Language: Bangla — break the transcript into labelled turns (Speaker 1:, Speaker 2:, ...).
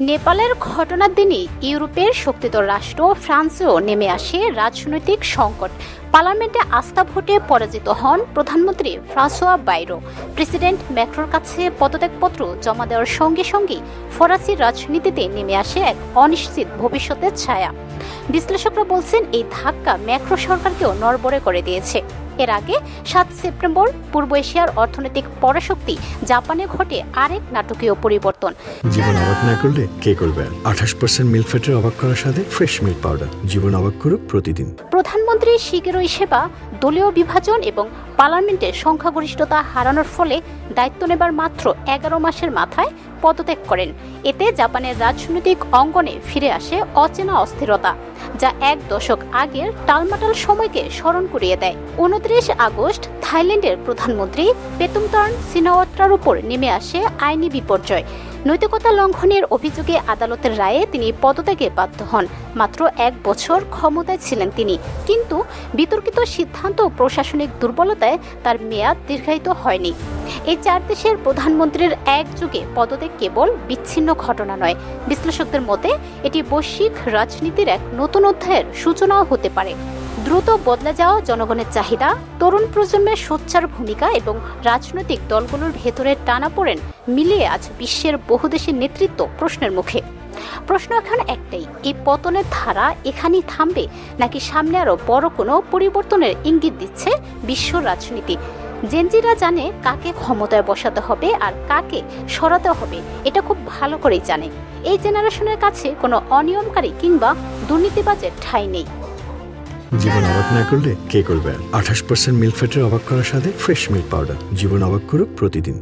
Speaker 1: নেপালের ঘটনার দিনই ইউরোপের শক্তিধর রাষ্ট্র ফ্রান্সেও নেমে আসে রাজনৈতিক সংকট। পার্লামেন্টে আস্থা ভোটে পরাজিত হন প্রধানমন্ত্রী ফ্রাঁসোয়া বাইরো। প্রেসিডেন্ট ম্যাক্রোর কাছে পদত্যাগপত্র জমা দেওয়ার সঙ্গে সঙ্গেই ফরাসি রাজনীতিতে নেমে আসে এক অনিশ্চিত ভবিষ্যতের ছায়া। বিশ্লেষকরা বলছেন এই ধাক্কা ম্যাক্রো সরকারকেও নড়বড়ে করে দিয়েছে। এর আগে 7 সেপ্টেম্বর পূর্ব এশিয়ার অর্থনৈতিক পরাশক্তি জাপানে ঘটে আরেক নাটকীয় পরিবর্তন।
Speaker 2: জীবন অবাক না করলে কে করবে? 28% মিল্ক ফ্যাটের অবাক করার সাথে ফ্রেশ মিল্ক পাউডার। জীবন অবাক করুক প্রতিদিন।
Speaker 1: প্রধানমন্ত্রী শিগেরো ইসেবা দলীয় বিভাজন এবং পার্লামেন্টে সংখ্যাগরিষ্ঠতা হারানোর ফলে দায়িত্ব নেবার মাত্র 11 মাসের মাথায় পদত্যাগ করেন। এতে জাপানের রাজনৈতিক অঙ্গনে ফিরে আসে অচেনা অস্থিরতা, যা এক দশক আগের টালমাটাল সময়কে স্মরণ করিয়ে দেয়। 29 আগস্ট থাইল্যান্ডের প্রধানমন্ত্রী পেতুমতার্ন সিনাওয়াত্রার উপর নেমে আসে আইনি বিপর্যয়। নৈতিকতা লঙ্ঘনের অভিযোগে আদালতের রায়ে তিনি পদত্যাগে বাধ্য হন। মাত্র 1 বছর ক্ষমতায় ছিলেন তিনি, কিন্তু বিতর্কিত সিদ্ধান্ত ও প্রশাসনিক দুর্বলতায় তার মেয়াদ দীর্ঘায়িত হয়নি। এই 4 দেশের প্রধানমন্ত্রীর একযোগে পদত্যাগ কেবল বিচ্ছিন্ন ঘটনা নয়, বিশ্লেষকদের মতে এটি বৈশ্বিক রাজনীতির এক নতুন অধ্যায়ের সূচনাও হতে পারে। দ্রুত বদলে যাওয়া জনগণের চাহিদা, তরুণ প্রজন্মের সোচ্চার ভূমিকা এবং রাজনৈতিক দলগুলোর ভেতরে টানাপোড়েন মিলিয়ে আজ বিশ্বের বহুদেশের নেতৃত্ব প্রশ্নের মুখে। প্রশ্ন এখন একটাই, এই পতনের ধারা এখানেই থামবে নাকি সামনে আরো বড় কোনো পরিবর্তনের ইঙ্গিত দিচ্ছে বিশ্ব রাজনীতি? জেনজিরা জানে কাকে ক্ষমতায় বসাতে হবে আর কাকে সরাতে হবে, এটা খুব ভালো করেই জানে। এই জেনারেশনের কাছে কোনো অনিয়মকারী কিংবা দুর্নীতিবাজের ঠাঁই নেই।
Speaker 2: জীবন অবাক না করলে কে করবে? 28% মিল্ক ফ্যাটের অবাক করার সাথে ফ্রেশ মিল্ক পাউডার। জীবন অবাক করুক প্রতিদিন।